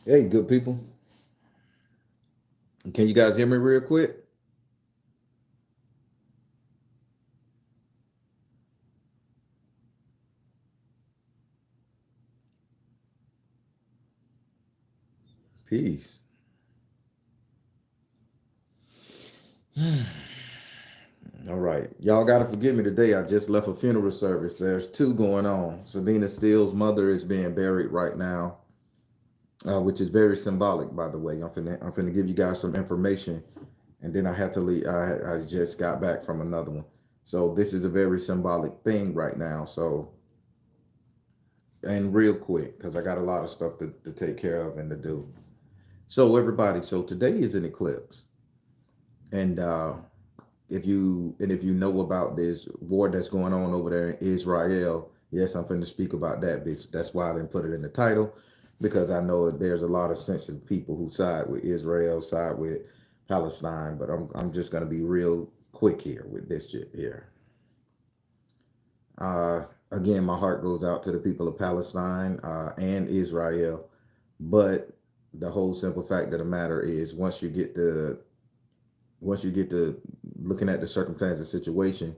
Hey, good people. Can you guys hear me real quick? Peace. All right. Y'all got to forgive me today. I just left a funeral service. There's two going on. Sabina Steele's mother is being buried right now, which is very symbolic, by the way. I'm finna give you guys some information, and then I have to leave. I just got back from another one. So this is a very symbolic thing right now. So, and real quick, because I got a lot of stuff to take care of and to do. So, everybody, so today is an eclipse. And if you know about this war that's going on over there in Israel, yes, I'm going to speak about that, bitch. That's why I didn't put it in the title, because I know that there's a lot of sensitive people who side with Israel, side with Palestine. But I'm just going to be real quick here with this shit here. Again, my heart goes out to the people of Palestine and Israel, but the whole simple fact of the matter is once you get to looking at the circumstance of the situation,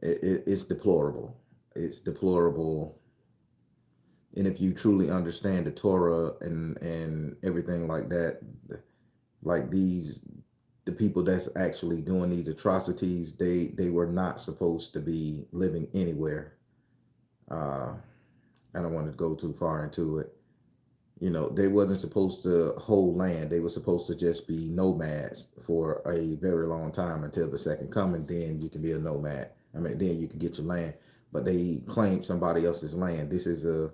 it's deplorable. It's deplorable. And if you truly understand the Torah and everything like that, like the people that's actually doing these atrocities, they were not supposed to be living anywhere. Uh, I don't want to go too far into it. They wasn't supposed to hold land. They were supposed to just be nomads for a very long time until the second coming. Then you can be a nomad. I mean, then you can get your land. But they claimed somebody else's land. This is a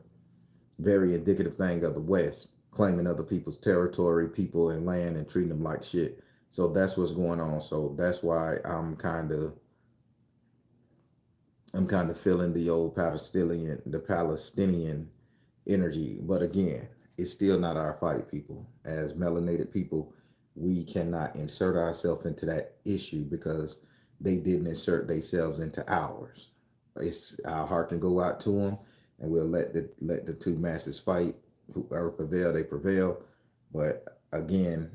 very indicative thing of the West, claiming other people's territory, people, and land, and treating them like shit. So that's what's going on. So that's why I'm kind of feeling the Palestinian energy. But again, it's still not our fight, people. As melanated people, we cannot insert ourselves into that issue because they didn't insert themselves into ours. It's our heart can go out to them, and we'll let the two masses fight. Whoever prevail, they prevail. But again,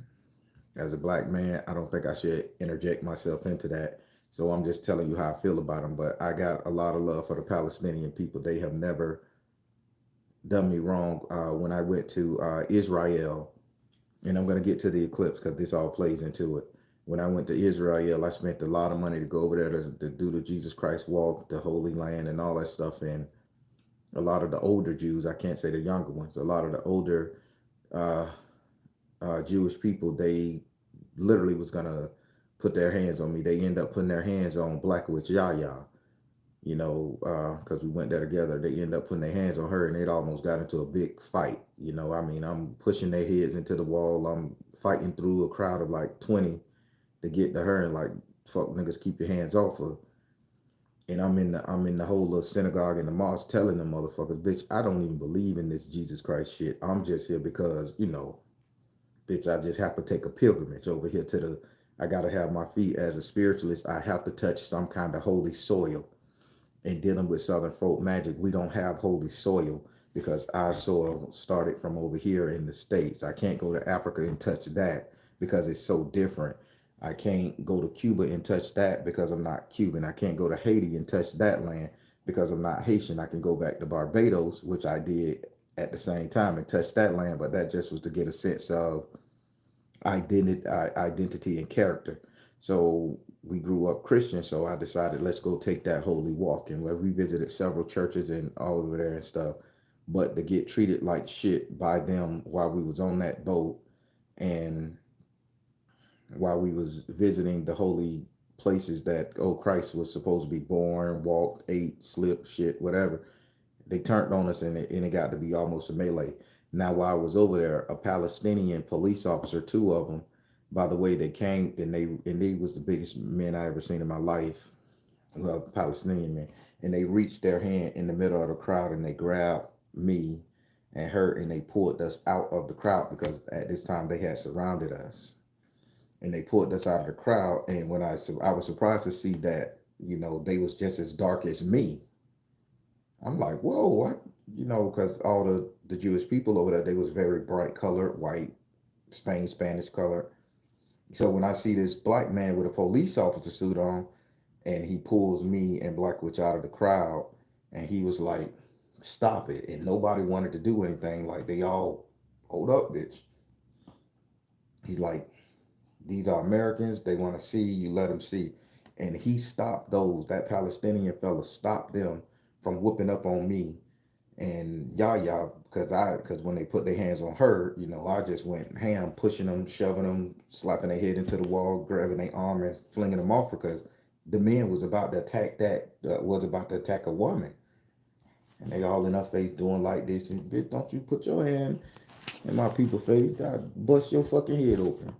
as a black man, I don't think I should interject myself into that. So I'm just telling you how I feel about them. But I got a lot of love for the Palestinian people. They have never done me wrong. When I went to Israel, and I'm going to get to the eclipse because this all plays into it. When I went to Israel, I spent a lot of money to go over there to do the Jesus Christ walk, the Holy Land, and all that stuff. And a lot of the older Jews, I can't say the younger ones, a lot of the older uh, Jewish people, they literally was gonna put their hands on me. They end up putting their hands on Black Witch Yaya, because we went there together. They end up putting their hands on her, and it almost got into a big fight. I mean, I'm pushing their heads into the wall. I'm fighting through a crowd of like 20 to get to her, and like, fuck niggas, keep your hands off her. And I'm in the whole little synagogue in the mosque telling them motherfuckers, bitch, I don't even believe in this Jesus Christ shit. I'm just here because, bitch, I just have to take a pilgrimage over here to the. I gotta have my feet as a spiritualist. I have to touch some kind of holy soil. And dealing with Southern folk magic, we don't have holy soil because our soil started from over here in the States. I can't go to Africa and touch that because it's so different. I can't go to Cuba and touch that because I'm not Cuban. I can't go to Haiti and touch that land because I'm not Haitian. I can go back to Barbados, which I did at the same time, and touch that land, but that just was to get a sense of identity and character. So we grew up Christian, so I decided let's go take that holy walk, and we visited several churches and all over there and stuff. But to get treated like shit by them while we was on that boat and while we was visiting the holy places that Christ was supposed to be born, walked, ate, slept, shit, whatever. They turned on us, and it got to be almost a melee. Now, while I was over there, a Palestinian police officer, two of them, by the way, they came and they was the biggest men I ever seen in my life. Well, Palestinian men, and they reached their hand in the middle of the crowd and they grabbed me and her and they pulled us out of the crowd because at this time they had surrounded us and they pulled us out of the crowd. And when I was surprised to see that they was just as dark as me. I'm like, whoa, what? because all the Jewish people over there, they was very bright colored, white, Spanish colored. So when I see this black man with a police officer suit on, and he pulls me and Black Witch out of the crowd, and he was like, "Stop it!" And nobody wanted to do anything. Like they all, hold up, bitch. He's like, "These are Americans. They want to see you. Let them see." And he stopped those. That Palestinian fella stopped them from whooping up on me and Yaya, because when they put their hands on her, I just went ham, pushing them, shoving them, slapping their head into the wall, grabbing their arm and flinging them off because the men was about to attack was about to attack a woman, and they all in her face doing like this and bitch, don't you put your hand in my people's face, I bust your fucking head open.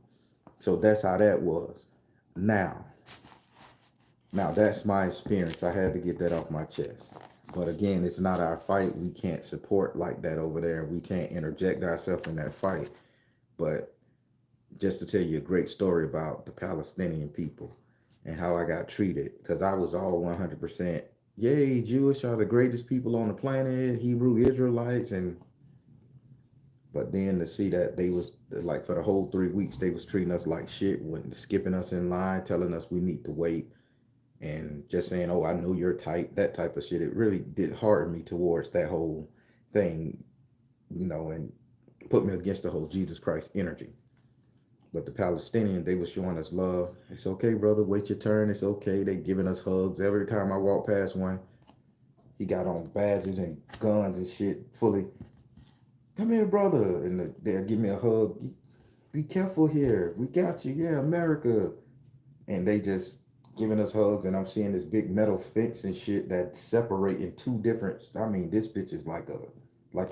So that's how that was. Now, now that's my experience. I had to get that off my chest. But again, it's not our fight. We can't support like that over there. We can't interject ourselves in that fight. But just to tell you a great story about the Palestinian people and how I got treated, because I was all 100%, yay, Jewish are the greatest people on the planet, Hebrew Israelites, and but then to see that they was like for the whole 3 weeks they was treating us like shit, when skipping us in line, telling us we need to wait, and just saying, "Oh, I know your type," that type of shit. It really did harden me towards that whole thing, and put me against the whole Jesus Christ energy. But the Palestinians, they were showing us love. It's okay, brother. Wait your turn. It's okay. They giving us hugs every time I walk past one. He got on badges and guns and shit. Fully, come here, brother, and they'll give me a hug. Be careful here. We got you. Yeah, America. And they just giving us hugs, and I'm seeing this big metal fence and shit that separate in two different. I mean, this bitch is like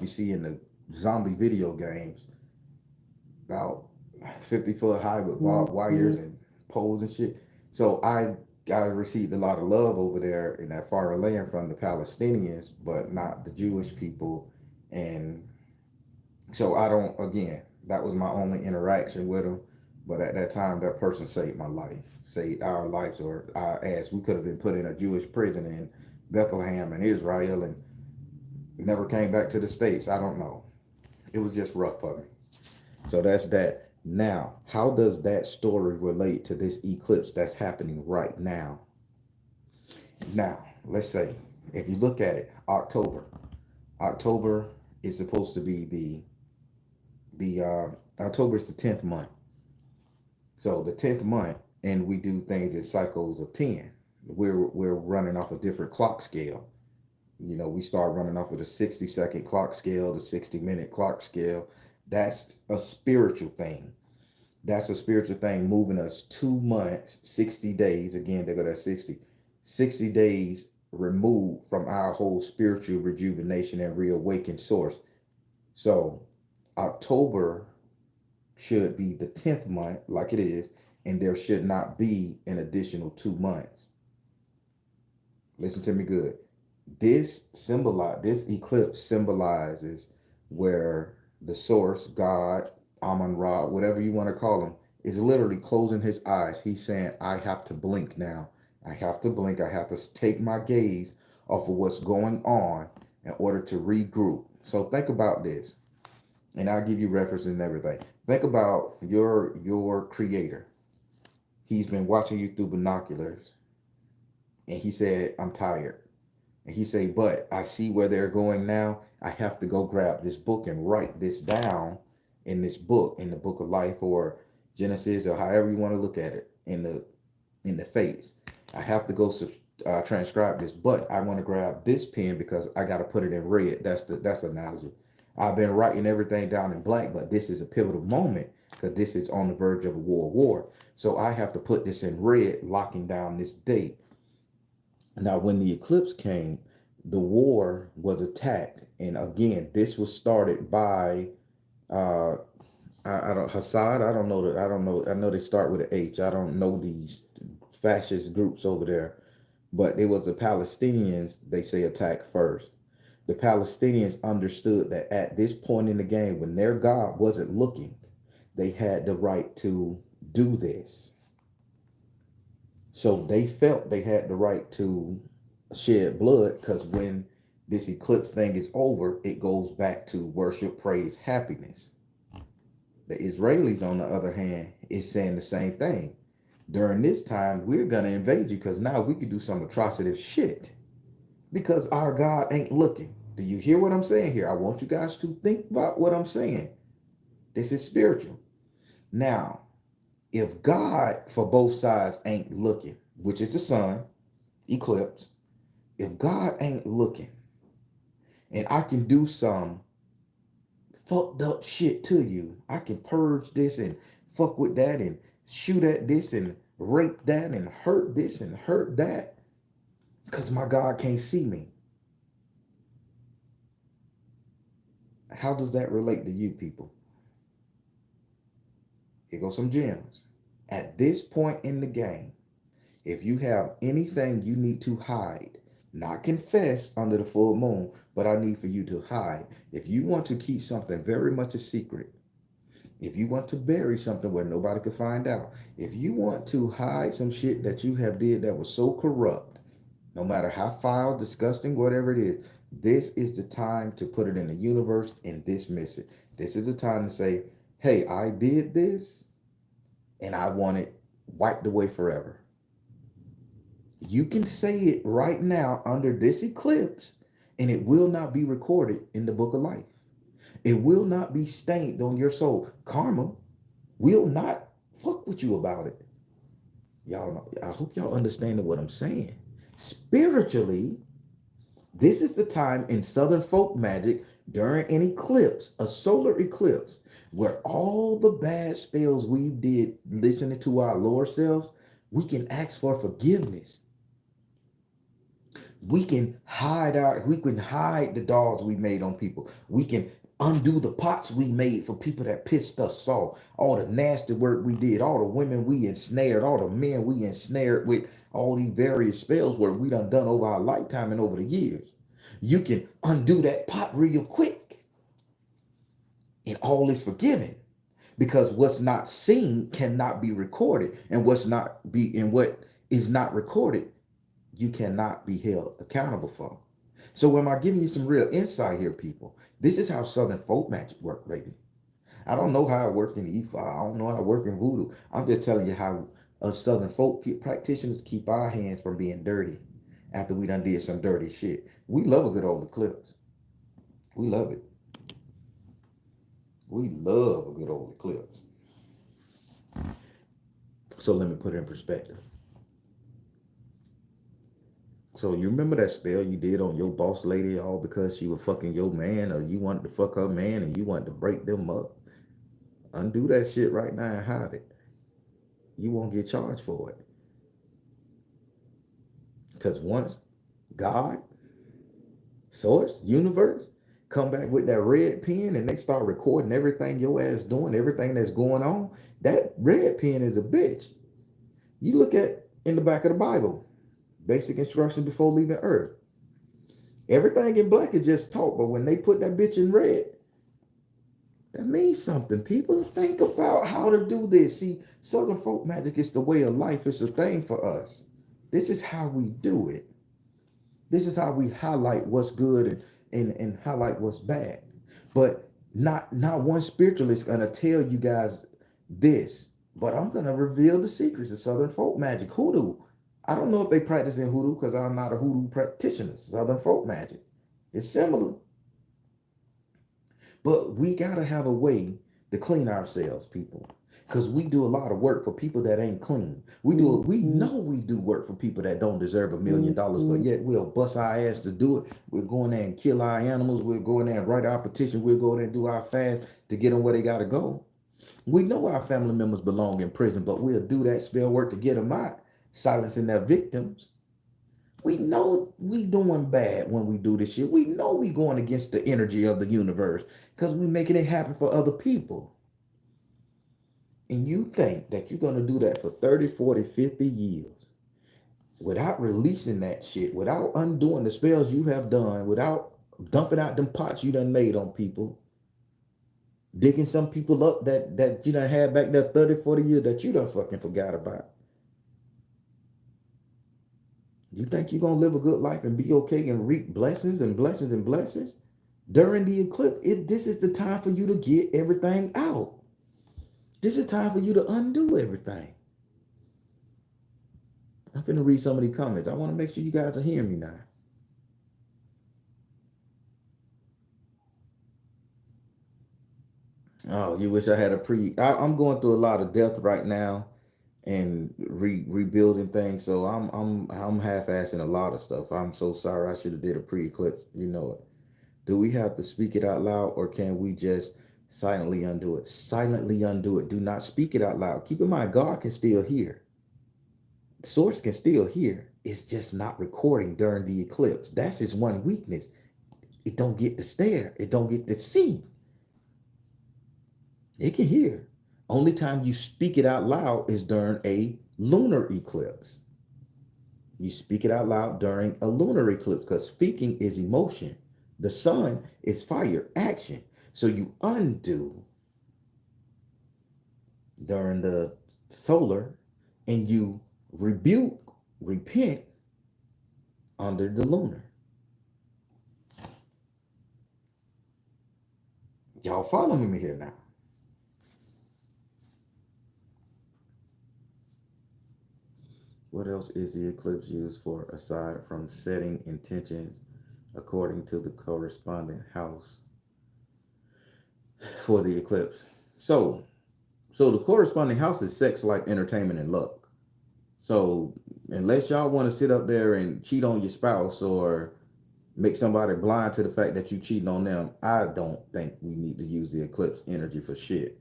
you see in the zombie video games, about 50 foot high with barbed wires and poles and shit. So I received a lot of love over there in that foreign land from the Palestinians, but not the Jewish people. And so I don't. Again, that was my only interaction with them. But at that time, that person saved my life, saved our lives, or our ass. We could have been put in a Jewish prison in Bethlehem and Israel, and never came back to the States. I don't know. It was just rough for me. So that's that. Now, how does that story relate to this eclipse that's happening right now? Now, let's say if you look at it, October is supposed to be the October is the 10th month. So the 10th month, and we do things in cycles of 10. We're running off a different clock scale. We start running off of the 60-second clock scale, the 60-minute clock scale. That's a spiritual thing. That's a spiritual thing moving us 2 months, 60 days. Again, they go that 60 days removed from our whole spiritual rejuvenation and reawakened source. So October should be the 10th month, like it is, and there should not be an additional 2 months. Listen to me good. This eclipse symbolizes where the source, God, Amun Ra, whatever you want to call him, is literally closing his eyes. He's saying, I have to blink now. I have to blink. I have to take my gaze off of what's going on in order to regroup. So think about this, and I'll give you reference and everything. Think about your creator. He's been watching you through binoculars, and he said, I'm tired. And he say, but I see where they're going now. I have to go grab this book and write this down in this book, in the book of life, or Genesis, or however you want to look at it, in the phase. I have to go transcribe this, but I want to grab this pen because I got to put it in red. That's analogy. I've been writing everything down in black, but this is a pivotal moment because this is on the verge of a world war. So I have to put this in red, locking down this date. Now, when the eclipse came, the war was attacked, and again, this was started by uh, I don't Hassad. I don't know that. I don't know. I know they start with an H. I don't know these fascist groups over there, but it was the Palestinians. They say attack first. The Palestinians understood that at this point in the game, when their God wasn't looking, they had the right to do this. So they felt they had the right to shed blood because when this eclipse thing is over, it goes back to worship, praise, happiness. The Israelis, on the other hand, is saying the same thing. During this time, we're going to invade you because now we can do some atrocitive shit because our God ain't looking. Do you hear what I'm saying here? I want you guys to think about what I'm saying. This is spiritual. Now, if God for both sides ain't looking, which is the sun, eclipse, if God ain't looking and I can do some fucked up shit to you, I can purge this and fuck with that and shoot at this and rape that and hurt this and hurt that because my God can't see me. How does that relate to you people? Here goes some gems. At this point in the game, if you have anything you need to hide, not confess under the full moon, but I need for you to hide. If you want to keep something very much a secret, if you want to bury something where nobody could find out, if you want to hide some shit that you have did that was so corrupt, no matter how foul, disgusting, whatever it is, this is the time to put it in the universe and dismiss it. This is the time to say, hey, I did this and I want it wiped away forever. You can say it right now under this eclipse, and it will not be recorded in the book of life. It will not be stamped on your soul. Karma will not fuck with you about it. Y'all know, I hope y'all understand what I'm saying. Spiritually, this is the time in Southern folk magic during an eclipse, a solar eclipse, where all the bad spells we did listening to our lower selves, we can ask for forgiveness. We can hide the dolls we made on people. We can undo the pots we made for people that pissed us off. All the nasty work we did, all the women we ensnared, all the men we ensnared with all these various spells work we done over our lifetime and over the years. You can undo that pot real quick and all is forgiven because what's not seen cannot be recorded, and what is not recorded you cannot be held accountable for. So am I giving you some real insight here, people? This is how Southern folk magic work, baby. I don't know how it works in the Ifa. I don't know how it works in voodoo. I'm just telling you how us Southern folk practitioners keep our hands from being dirty after we done did some dirty shit. We love a good old eclipse. We love it. We love a good old eclipse. So let me put it in perspective. So you remember that spell you did on your boss lady all because she was fucking your man, or you wanted to fuck her man and you wanted to break them up? Undo that shit right now and hide it. You won't get charged for it. Because once God, source, universe, come back with that red pen and they start recording everything your ass doing, everything that's going on, that red pen is a bitch. You look at in the back of the Bible, basic instruction before leaving earth. Everything in black is just talk, but when they put that bitch in red, that means something. People think about how to do this. See, Southern folk magic is the way of life. It's a thing for us. This is how we do it. This is how we highlight what's good and highlight what's bad. But not one spiritualist gonna tell you guys this, but I'm gonna reveal the secrets of Southern folk magic. Hoodoo. I don't know if they practice in hoodoo because I'm not a hoodoo practitioner. Southern folk magic. It's similar. But we gotta have a way to clean ourselves, people. Because we do a lot of work for people that ain't clean. We know we do work for people that don't deserve $1 million, but yet we'll bust our ass to do it. We'll go in there and kill our animals. We'll go in there and write our petition. We'll go in there and do our fast to get them where they gotta go. We know our family members belong in prison, but we'll do that spell work to get them out, silencing their victims. We know we doing bad when we do this shit. We know we going against the energy of the universe because we making it happen for other people. And you think that you're going to do that for 30, 40, 50 years without releasing that shit, without undoing the spells you have done, without dumping out them pots you done made on people, digging some people up that you done had back there 30, 40 years that you done fucking forgot about. You think you're gonna live a good life and be okay and reap blessings and blessings and blessings during the eclipse? This is the time for you to get everything out. This is time for you to undo everything. I'm gonna read some of the comments. I want to make sure you guys are hearing me now. Oh, you wish I had a pre. I'm going through a lot of death right now and rebuilding things. So I'm half-assing a lot of stuff. I'm so sorry. I should have did a pre-eclipse. You know it. Do we have to speak it out loud, or can we just silently undo it? Silently undo it. Do not speak it out loud. Keep in mind, God can still hear. Source can still hear. It's just not recording during the eclipse. That's his one weakness. It don't get to stare. It don't get to see. It can hear. Only time you speak it out loud is during a lunar eclipse. You speak it out loud during a lunar eclipse because speaking is emotion. The sun is fire, action. So you undo during the solar and you rebuke, repent under the lunar. Y'all following me here now? What else is the eclipse used for aside from setting intentions according to the corresponding house for the eclipse? So the corresponding house is sex, life, entertainment, and luck. So unless y'all want to sit up there and cheat on your spouse or make somebody blind to the fact that you cheating on them, I don't think we need to use the eclipse energy for shit.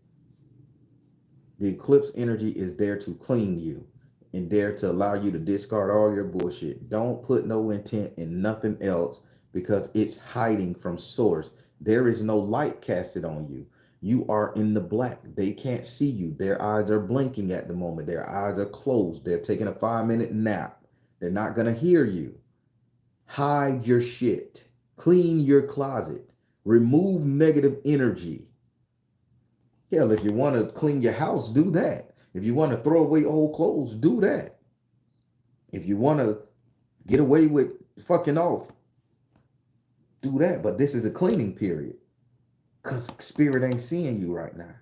The eclipse energy is there to clean you and there to allow you to discard all your bullshit. Don't put no intent in nothing else because it's hiding from source. There is no light casted on you. You are in the black. They can't see you. Their eyes are blinking at the moment. Their eyes are closed. They're taking a 5-minute nap. They're not going to hear you. Hide your shit. Clean your closet. Remove negative energy. Hell, if you want to clean your house, do that. If you want to throw away old clothes, do that. If you want to get away with fucking off, do that. But this is a cleaning period because spirit ain't seeing you right now.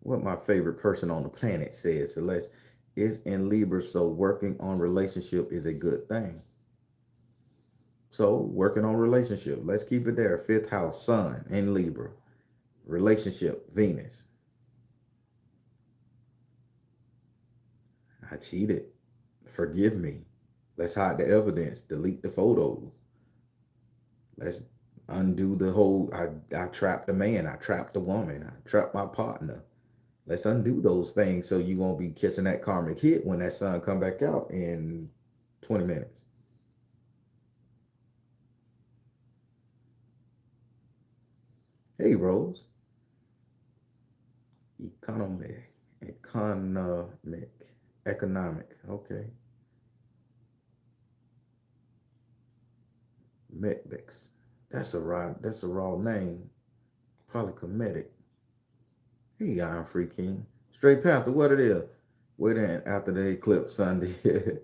What my favorite person on the planet says, Celeste, is in Libra, so working on relationship is a good thing. So working on relationship, let's keep it there. Fifth house, Sun in Libra. Relationship, Venus. I cheated. Forgive me. Let's hide the evidence. Delete the photos. Let's undo the whole I trapped a man. I trapped a woman. I trapped my partner. Let's undo those things so you won't be catching that karmic hit when that sun come back out in 20 minutes. Hey, Rose. Economic. Economic. Okay. Medbix. That's a raw name. Probably comedic. Hey, Iron Free King. Straight Panther, what it is? Wait in after the eclipse Sunday.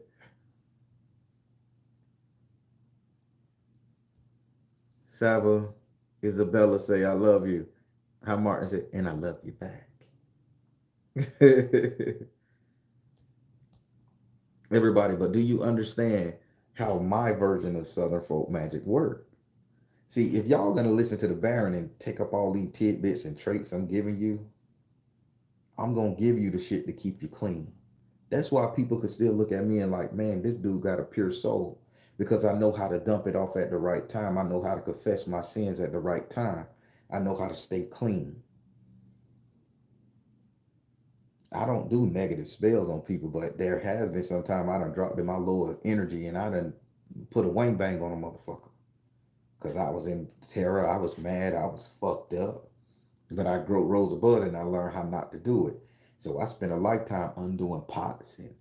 Sava, Isabella say, I love you. How Martin said, and I love you back. Everybody, but do you understand how my version of Southern folk magic works? See, if y'all gonna listen to the Baron and take up all these tidbits and traits I'm giving you, I'm gonna give you the shit to keep you clean. That's why people could still look at me and like, man, this dude got a pure soul. Because I know how to dump it off at the right time. I know how to confess my sins at the right time. I know how to stay clean. I don't do negative spells on people, but there has been some time I done dropped in my lower energy and I done put a wang bang on a motherfucker. Because I was in terror, I was mad, I was fucked up. But I grew rose above it and I learned how not to do it. So I spent a lifetime undoing pots and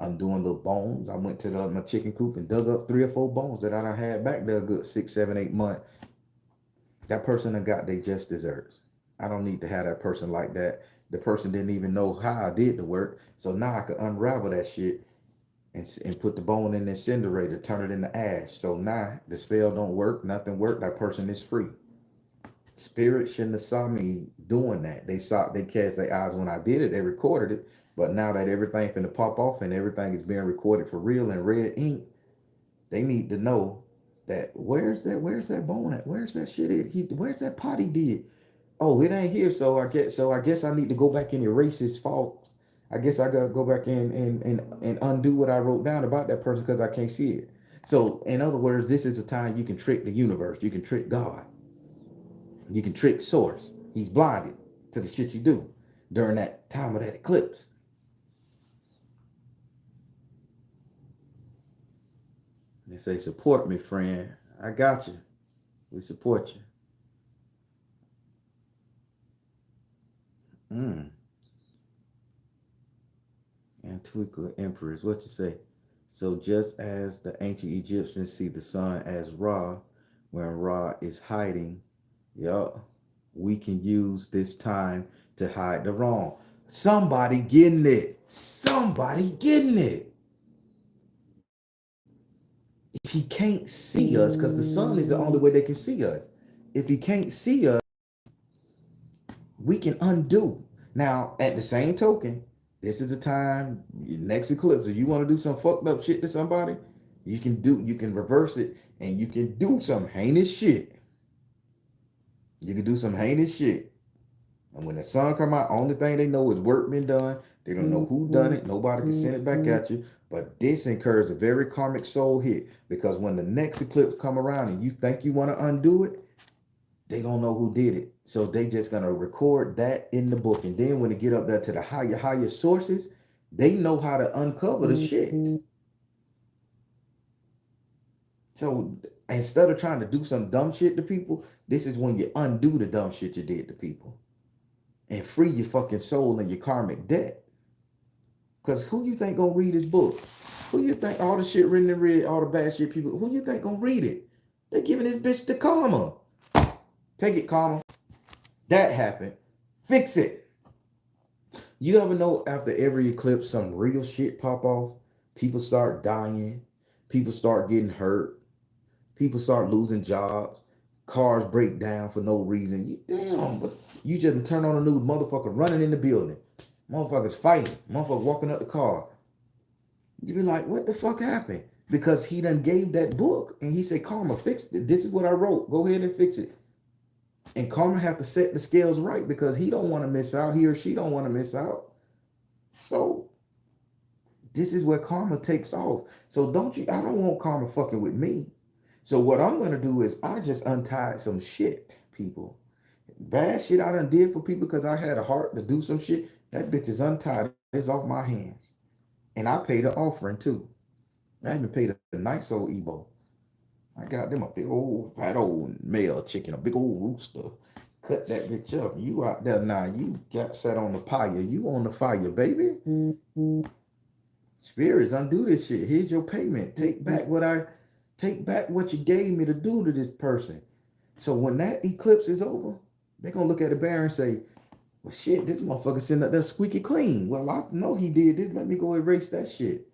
undoing the bones. I went to my chicken coop and dug up 3 or 4 bones that I done had back there a good 6, 7, 8 months. That person done got they just desserts. I don't need to have that person like that. The person didn't even know how I did the work. So now I could unravel that shit and put the bone in the incinerator, turn it into ash. So now the spell don't work, nothing worked. That person is free. Spirit shouldn't have saw me doing that. They cast their eyes when I did it, they recorded it. But now that everything finna pop off and everything is being recorded for real in red ink, they need to know that where's that bone at? Where's that shit at? Where's that pot he did? Oh, it ain't here. So I guess I need to go back and erase his faults. I guess I gotta go back and undo what I wrote down about that person because I can't see it. So in other words, this is a time you can trick the universe, you can trick God, you can trick source. He's blinded to the shit you do during that time of that eclipse. They say, support me, friend. I got you. We support you. Mm. Antiqua emperors, what you say? So just as the ancient Egyptians see the sun as Ra, when Ra is hiding, yup, we can use this time to hide the wrong. Somebody getting it. Somebody getting it. If he can't see us, because the sun is the only way they can see us. If he can't see us, we can undo. Now, at the same token, this is the time, next eclipse, if you want to do some fucked up shit to somebody, you can reverse it and you can do some heinous shit. You can do some heinous shit. And when the sun come out, only thing they know is work been done. They don't know who done it. Nobody can send it back at you. But this incurs a very karmic soul hit because when the next eclipse come around and you think you want to undo it, they don't know who did it. So they just gonna record that in the book. And then when they get up there to the higher sources, they know how to uncover the shit. So instead of trying to do some dumb shit to people, this is when you undo the dumb shit you did to people and free your fucking soul and your karmic debt. Cause who you think gonna read this book? Who you think all the shit written in red, all the bad shit people, who you think gonna read it? They giving this bitch to karma. Take it, karma. That happened. Fix it. You ever know after every eclipse, some real shit pop off? People start dying. People start getting hurt. People start losing jobs. Cars break down for no reason. You damn, but you just turn on the news, motherfucker running in the building. Motherfuckers fighting. Motherfucker walking up the car. You be like, what the fuck happened? Because he done gave that book and he said, Karma, fix it. This is what I wrote. Go ahead and fix it. And Karma have to set the scales right because he don't want to miss out. He or she don't want to miss out. So this is where karma takes off. So I don't want karma fucking with me. So what I'm gonna do is I just untied some shit, people. Bad shit I done did for people because I had a heart to do some shit. That bitch is untied. It's off my hands. And I paid an offering too. I even paid a nice old Ebo. I got them a big old fat old male chicken, a big old rooster. Cut that bitch up. You out there now. You got set on the fire. You on the fire, baby. Spirits, undo this shit. Here's your payment. Take back what you gave me to do to this person. So when that eclipse is over, they're gonna look at the bear and say, well shit, this motherfucker sitting up there squeaky clean. Well, I know he did this. Let me go erase that shit.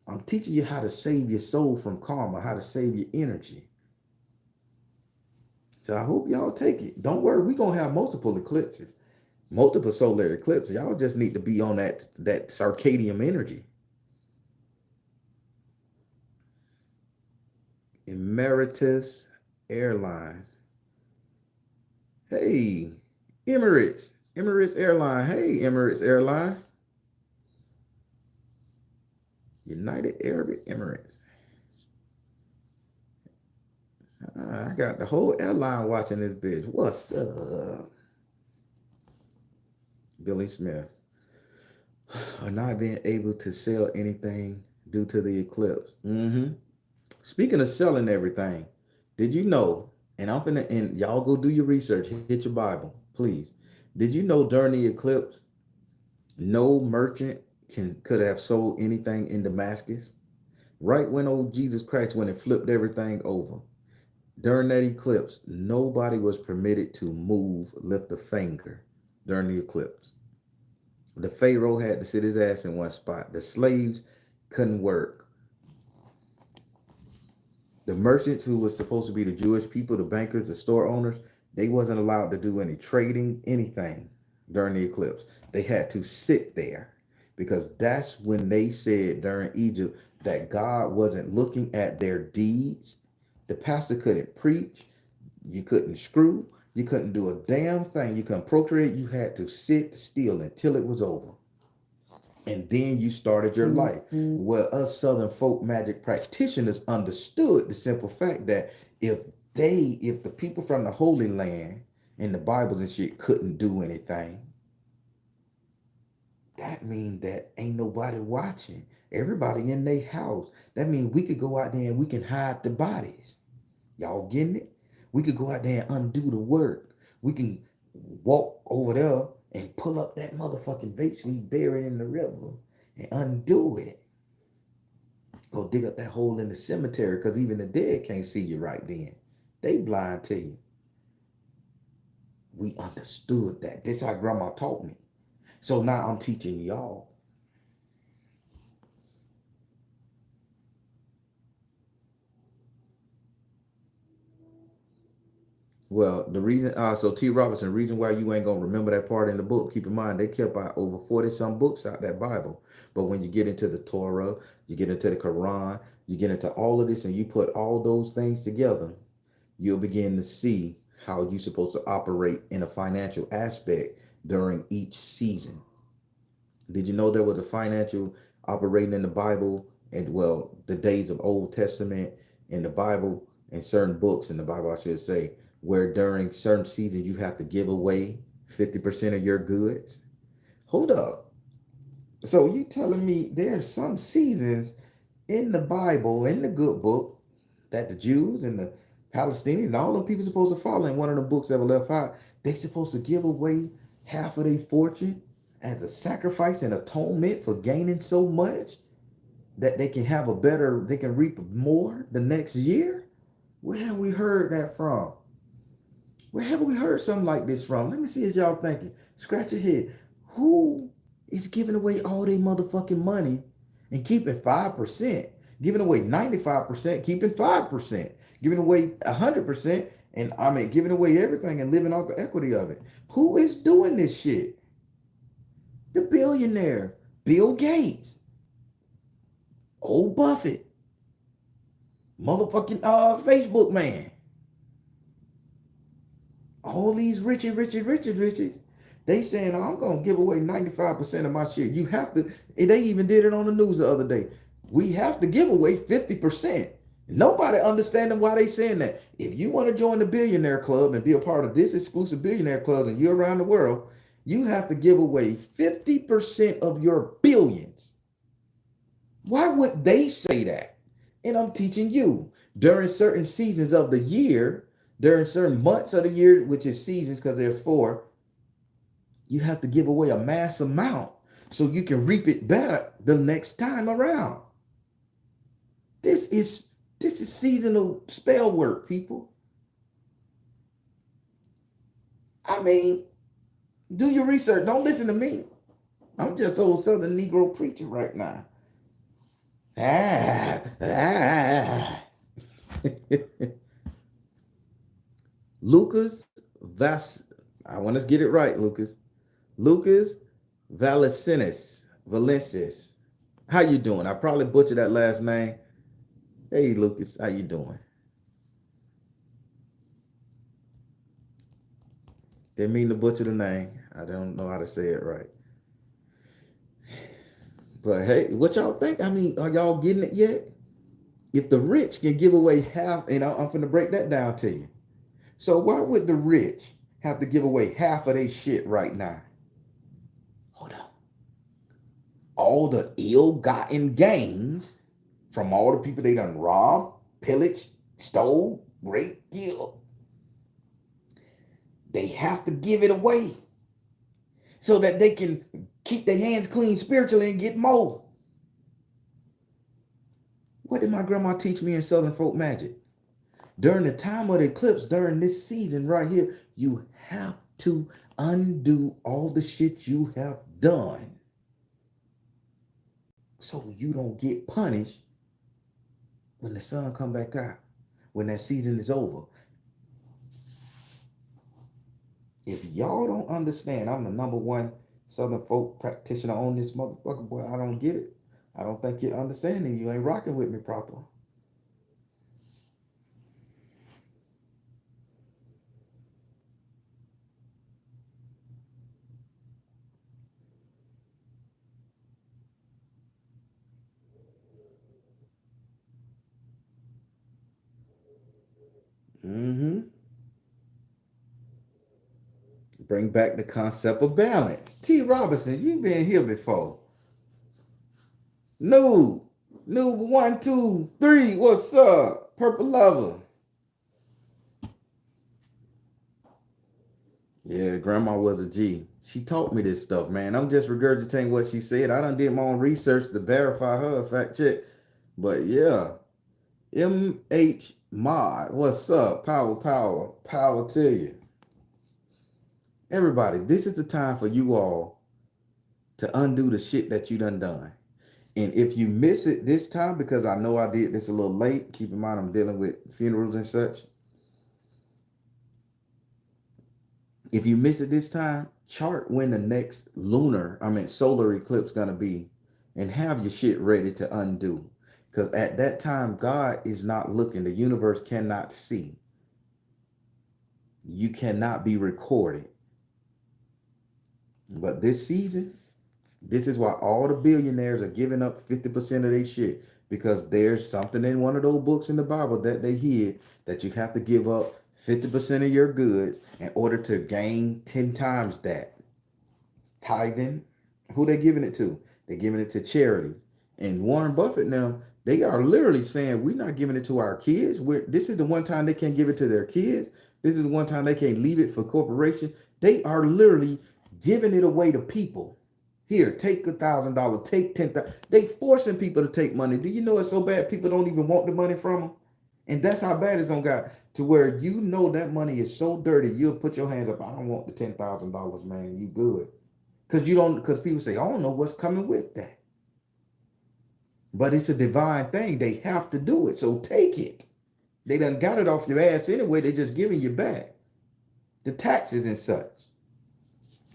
I'm teaching you how to save your soul from karma, how to save your energy. So I hope y'all take it. Don't worry, we're gonna have multiple eclipses, multiple solar eclipses. Y'all just need to be on that circadian energy. Emeritus Airlines. Hey, Emirates. Emirates Airline. Hey, Emirates Airline. United Arab Emirates. I got the whole airline watching this bitch. What's up? Billy Smith. Are not being able to sell anything due to the eclipse. Mm-hmm. Speaking of selling everything, did you know? And I'm finna, and y'all go do your research. Hit your Bible, please. Did you know during the eclipse, no merchant could have sold anything in Damascus? Right when old Jesus Christ went and flipped everything over, During that eclipse, nobody was permitted to move, lift a finger during the eclipse. The Pharaoh had to sit his ass in one spot. The slaves couldn't work. The merchants, who was supposed to be the Jewish people, the bankers, the store owners, they wasn't allowed to do any trading, anything during the eclipse. They had to sit there because that's when they said during Egypt that God wasn't looking at their deeds. The pastor couldn't preach, you couldn't screw, you couldn't do a damn thing, you couldn't procreate, you had to sit still until it was over. And then you started your life. Well, us Southern folk magic practitioners understood the simple fact that if the people from the Holy Land and the Bibles and shit couldn't do anything, that means that ain't nobody watching. Everybody in their house. That means we could go out there and we can hide the bodies. Y'all getting it? We could go out there and undo the work. We can walk over there and pull up that motherfucking vase we buried in the river and undo it. Go dig up that hole in the cemetery because even the dead can't see you right then. They blind to you. We understood that. This is how grandma taught me. So now I'm teaching y'all. Well, the reason, so T. Robinson, the reason why you ain't gonna remember that part in the book, keep in mind they kept out over 40 some books out that Bible. But when you get into the Torah, you get into the Quran, you get into all of this, and you put all those things together, you'll begin to see how you're supposed to operate in a financial aspect during each season. Did you know there was a financial operating in the Bible and, well, the days of Old Testament in the Bible and certain books in the Bible, I should say, where during certain seasons you have to give away 50% of your goods? Hold up. So you telling me there's some seasons in the Bible, in the good book, that the Jews and the Palestinians and all the people supposed to follow in one of the books that were left out, they supposed to give away half of their fortune as a sacrifice and atonement for gaining so much that they can have a better, they can reap more the next year? Where have we heard that from? Where have we heard something like this from? Let me see what y'all thinking. Scratch your head. Who is giving away all their motherfucking money and keeping 5%? Giving away 95%, keeping 5%. Giving away 100%, and I mean giving away everything and living off the equity of it. Who is doing this shit? The billionaire, Bill Gates, old Buffett, motherfucking Facebook man. All these riches. They saying, oh, I'm going to give away 95% of my shit. You have to, they even did it on the news the other day. We have to give away 50%. Nobody understanding why they saying that. If you want to join the billionaire club and be a part of this exclusive billionaire club and you're around the world, you have to give away 50% of your billions. Why would they say that? And I'm teaching you during certain seasons of the year, during certain months of the year, which is seasons because there's 4, you have to give away a mass amount so you can reap it better the next time around. This is seasonal spell work, people. I mean, do your research. Don't listen to me. I'm just old Southern Negro preacher right now. Lucas Vas, I want to get it right, Lucas. Lucas Valenciennes. How you doing? I probably butchered that last name. Hey, Lucas, how you doing? Didn't mean to butcher the name. I don't know how to say it right. But hey, what y'all think? I mean, are y'all getting it yet? If the rich can give away half, and I'm going to break that down to you. So why would the rich have to give away half of their shit right now? Hold on. All the ill-gotten gains from all the people they done robbed, pillaged, stole, raped, killed. They have to give it away so that they can keep their hands clean spiritually and get more. What did my grandma teach me in Southern folk magic? During the time of the eclipse, during this season right here, you have to undo all the shit you have done so you don't get punished when the sun come back out, when that season is over. If y'all don't understand, I'm the number one Southern folk practitioner on this motherfucker, boy, I don't get it. I don't think you're understanding. You ain't rocking with me proper. Mm-hmm. Bring back the concept of balance. T. Robinson, you've been here before. New. New 1, 2, 3. What's up? Purple lover. Yeah, grandma was a G. She taught me this stuff, man. I'm just regurgitating what she said. I done did my own research to verify her fact check. But yeah, MH Mod, what's up? Power, power, power to you. Everybody, this is the time for you all to undo the shit that you done. And if you miss it this time, because I know I did this a little late, keep in mind I'm dealing with funerals and such. If you miss it this time, chart when the next solar eclipse gonna be and have your shit ready to undo. Because at that time, God is not looking. The universe cannot see. You cannot be recorded. But this season, this is why all the billionaires are giving up 50% of their shit. Because there's something in one of those books in the Bible that they hid that you have to give up 50% of your goods in order to gain 10 times that. Tithing, who they giving it to? They're giving it to charities. And Warren Buffett now, they are literally saying we're not giving it to our kids. This is the one time they can't give it to their kids. This is the one time they can't leave it for corporation. They are literally giving it away to people. Here, take $1,000, take 10,000. They forcing people to take money. Do you know it's so bad people don't even want the money from them? And that's how bad it's on God. To where you know that money is so dirty, you'll put your hands up. I don't want the $10,000, man. You good. Because people say, I don't know what's coming with that. But it's a divine thing. They have to do it. So take it. They done got it off your ass anyway. They're just giving you back the taxes and such.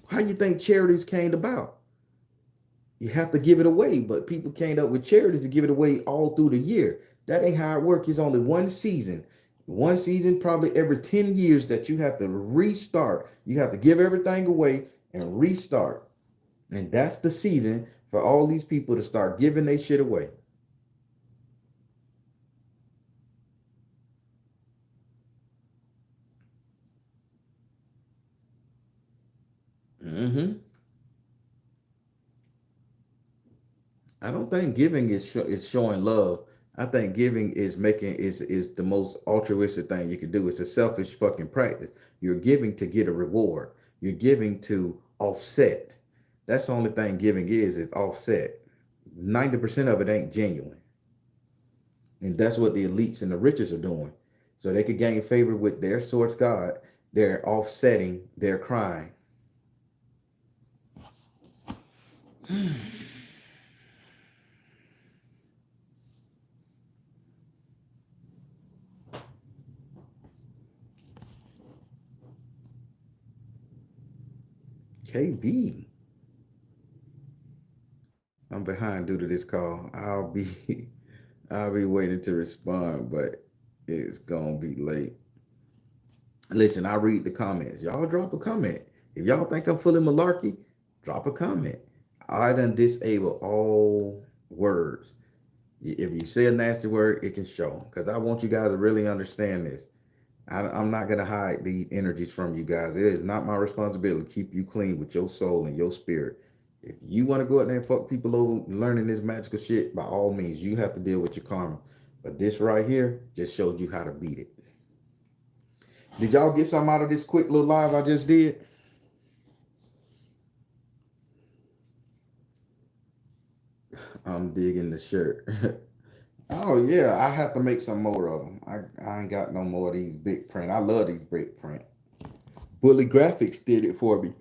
How you think charities came about? You have to give it away, but people came up with charities to give it away all through the year. That ain't how it works. It's only one season. One season, probably every 10 years that you have to restart. You have to give everything away and restart. And that's the season for all these people to start giving their shit away. Hmm. I don't think giving is showing love. I think giving is the most altruistic thing you can do. It's a selfish fucking practice. You're giving to get a reward. You're giving to offset. That's the only thing giving is offset. 90% of it ain't genuine. And that's what the elites and the riches are doing. So they could gain favor with their source God. They're offsetting their crime. KB, I'm behind due to this call. I'll be waiting to respond, but it's gonna be late. Listen, I read the comments. Y'all drop a comment. If y'all think I'm full of malarkey, drop a comment. I done disable all words. If you say a nasty word, it can show. Because I want you guys to really understand this. I'm not gonna hide these energies from you guys. It is not my responsibility to keep you clean with your soul and your spirit. If you want to go out there and fuck people over learning this magical shit, by all means, you have to deal with your karma. But this right here just showed you how to beat it. Did y'all get something out of this quick little live I just did? I'm digging the shirt. Oh yeah, I have to make some more of them. I ain't got no more of these big print. I love these big print. Bully Graphics did it for me.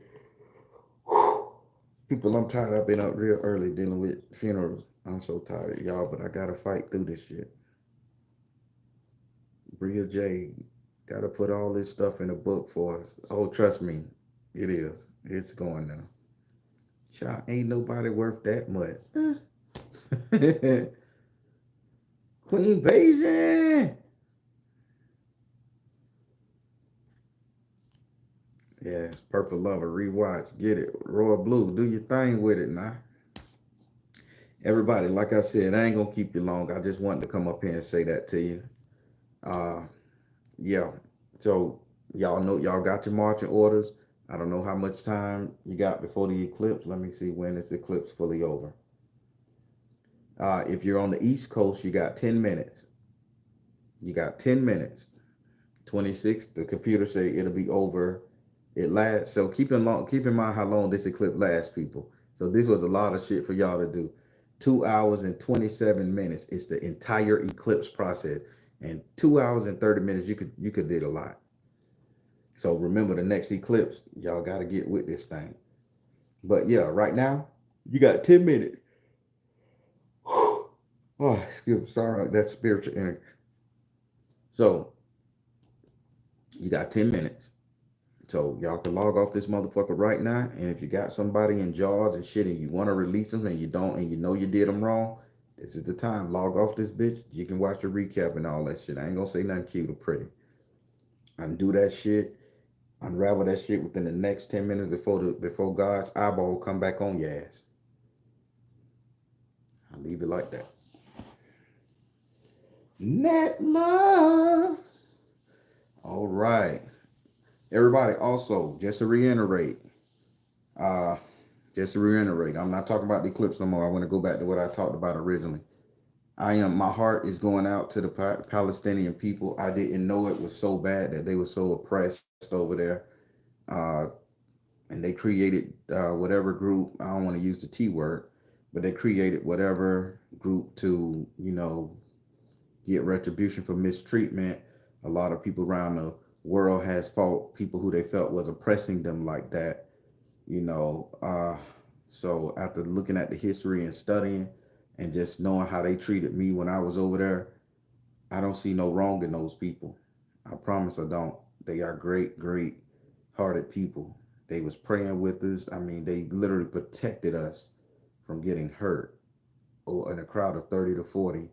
People, I'm tired. I've been up real early dealing with funerals. I'm so tired, y'all, but I gotta fight through this shit. Bria J gotta put all this stuff in a book for us. Oh, trust me, it is. It's going now. Child, ain't nobody worth that much. Queen Beijing. Yes, Purple Lover, rewatch, get it. Royal Blue, do your thing with it now. Everybody, like I said, I ain't gonna keep you long. I just wanted to come up here and say that to you. Uh, yeah. So y'all know y'all got your marching orders. I don't know how much time you got before the eclipse. Let me see when this eclipse fully over. If you're on the East Coast, you got 10 minutes. You got 10 minutes. 26. The computer say it'll be over. It lasts. So keep in mind how long this eclipse lasts, people. So this was a lot of shit for y'all to do. 2 hours and 27 minutes. It's the entire eclipse process. And 2 hours and 30 minutes, you could did a lot. So remember the next eclipse, y'all gotta get with this thing. But yeah, right now, you got 10 minutes. Oh, excuse me, sorry, that's spiritual energy. So you got 10 minutes. So y'all can log off this motherfucker right now. And if you got somebody in jaws and shit and you want to release them and you don't and you know you did them wrong, this is the time. Log off this bitch. You can watch a recap and all that shit. I ain't gonna say nothing cute or pretty. Undo that shit. Unravel that shit within the next 10 minutes before God's eyeball come back on your ass. I'll leave it like that. Net love. All right. Everybody, also, uh, I'm not talking about the eclipse no more. I want to go back to what I talked about originally. My heart is going out to the Palestinian people. I didn't know it was so bad that they were so oppressed over there. Uh, and they created whatever group, I don't want to use the T word, but they created whatever group to, get retribution for mistreatment. A lot of people around the world has fought people who they felt was oppressing them like that, you know. So after looking at the history and studying and just knowing how they treated me when I was over there, I don't see no wrong in those people. I promise I don't. They are great, great hearted people. They was praying with us. I mean, they literally protected us from getting hurt. Or in a crowd of 30 to 40,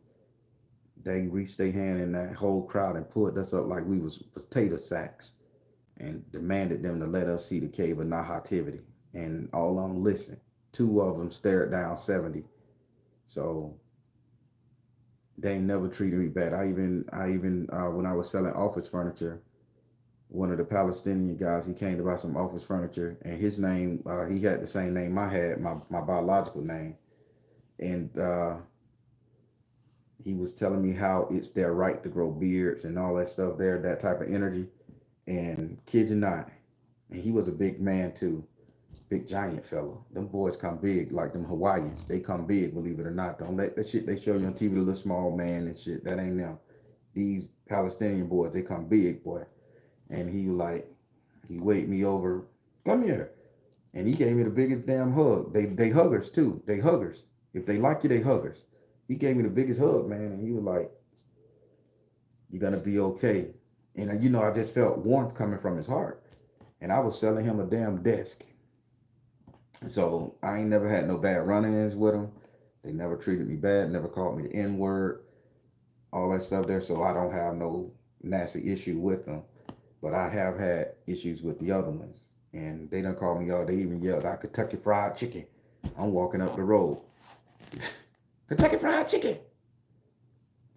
they reached their hand in that whole crowd and pulled us up like we was potato sacks and demanded them to let us see the cave of Nahativity. And all of them listened. Two of them stared down 70. So they ain't never treated me bad. I even when I was selling office furniture, one of the Palestinian guys, he came to buy some office furniture, and his name, he had the same name I had, my biological name, and he was telling me how it's their right to grow beards and all that stuff there, that type of energy. And kid you not, and he was a big man too, big giant fellow. Them boys come big like them Hawaiians. They come big, believe it or not. Don't let that shit they show you on TV, the little small man and shit. That ain't them. These Palestinian boys, they come big, boy. And he waved me over. Come here. And he gave me the biggest damn hug. They huggers too. They huggers. If they like you, they huggers. He gave me the biggest hug, man, and he was like, "You're gonna be okay." And I just felt warmth coming from his heart. And I was selling him a damn desk. So I ain't never had no bad run-ins with them. They never treated me bad, never called me the N-word, all that stuff there. So I don't have no nasty issue with them. But I have had issues with the other ones. And they done called me all. They even yelled out Kentucky Fried Chicken. I'm walking up the road. Kentucky Fried Chicken.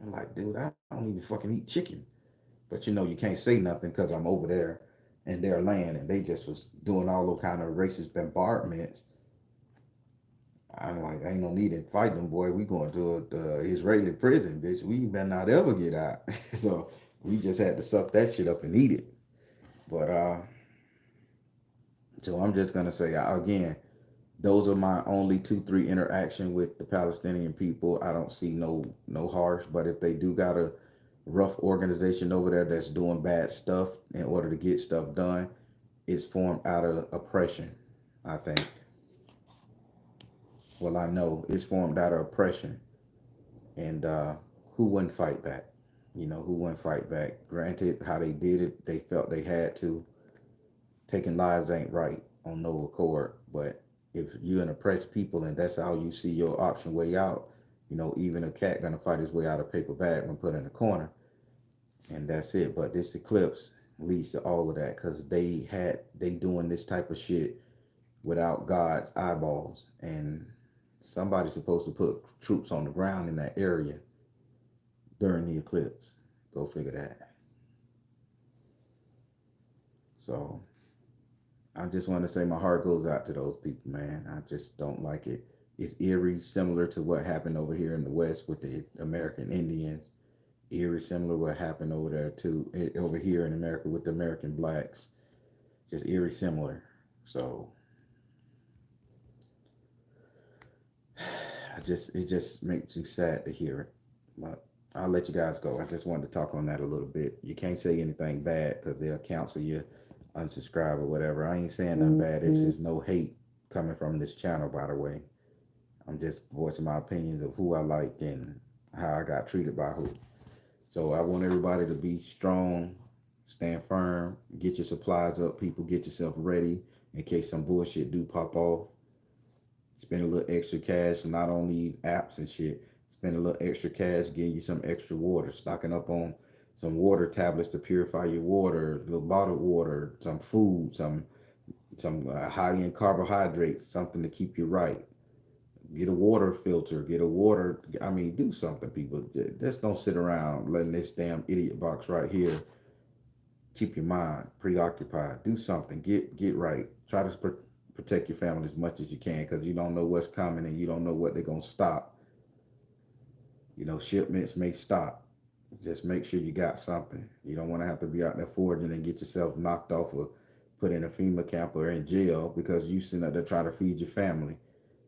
I'm like, dude, I don't even fucking eat chicken. But you can't say nothing because I'm over there in their land and they just was doing all those kind of racist bombardments. I'm like, ain't no need in fighting them, boy. We going to the Israeli prison, bitch. We better not ever get out. So we just had to suck that shit up and eat it. But so I'm just gonna say again, Those are my only 2, 3 interaction with the Palestinian people. I don't see no harsh, but if they do got a rough organization over there that's doing bad stuff in order to get stuff done, it's formed out of oppression. I think. Well, I know it's formed out of oppression, and who wouldn't fight back? You know, who wouldn't fight back? Granted, how they did it, they felt they had to. Taking lives ain't right on no accord, but if you're an oppressed people and that's how you see your option way out, you know, even a cat gonna fight his way out of paper bag when put in a corner, and that's it. But this eclipse leads to all of that because they doing this type of shit without God's eyeballs, and somebody's supposed to put troops on the ground in that area during the eclipse. Go figure that. So I just want to say my heart goes out to those people, man. I just don't like it. It's eerie, similar to what happened over here in the West with the American Indians. Eerie, similar what happened over there too, over here in America with the American blacks. Just eerie, similar. So it just makes you sad to hear it. But I'll let you guys go. I just wanted to talk on that a little bit. You can't say anything bad because they'll cancel you, unsubscribe or whatever. I ain't saying nothing bad. It's just no hate coming from this channel, by the way. I'm just voicing my opinions of who I like and how I got treated by who. So I want everybody to be strong, stand firm, get your supplies up, people, get yourself ready in case some bullshit do pop off. Spend a little extra cash, not on these apps and shit. Spend a little extra cash, getting you some extra water, stocking up on some water tablets to purify your water, a little bottled water, some food, some high end carbohydrates, something to keep you right. Get a water filter, get a water. I mean, do something, people. Just don't sit around letting this damn idiot box right here keep your mind preoccupied. Do something. Get right. Try to protect your family as much as you can because you don't know what's coming and you don't know what they're gonna stop. You know, shipments may stop. Just make sure you got something. You don't want to have to be out there foraging and get yourself knocked off or put in a FEMA camp or in jail because you sitting out there trying to feed your family.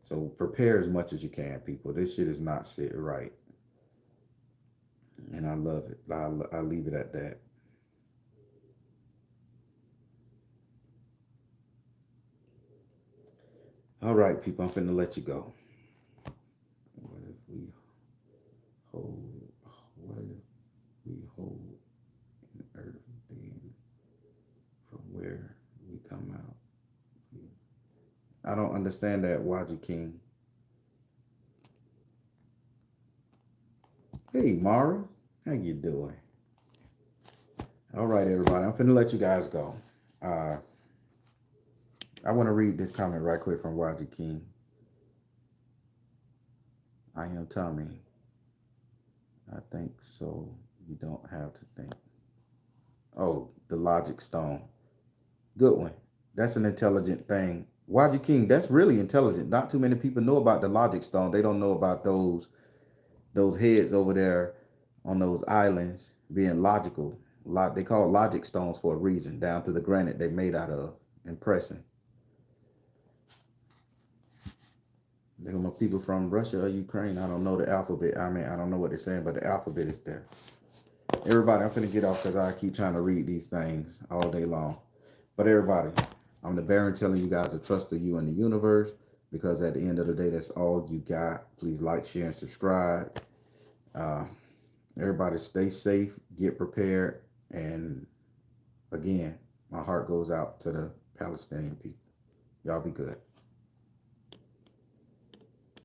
So prepare as much as you can, people. This shit is not sit right, and I love it. I'll leave it at that. All right, people. I'm finna let you go. What if we hold? What if we hold in earth then from where we come out? I don't understand that, Waji King. Hey, Mara. How you doing? All right, everybody. I'm finna let you guys go. Uh, I want to read this comment right quick from Waji King. I am Tommy. I think so. You don't have to think. Oh, the logic stone. Good one. That's an intelligent thing. Waji King, that's really intelligent. Not too many people know about the logic stone. They don't know about those heads over there on those islands being logical. They call it logic stones for a reason, down to the granite they made out of. Impressing. They're my people from Russia or Ukraine. I don't know the alphabet. I mean, I don't know what they're saying, but the alphabet is there. Everybody, I'm finna get off because I keep trying to read these things all day long. But everybody, I'm the Baron telling you guys to trust in you and the universe because at the end of the day, that's all you got. Please like, share, and subscribe. Uh, everybody stay safe, get prepared, and again, my heart goes out to the Palestinian people. Y'all be good.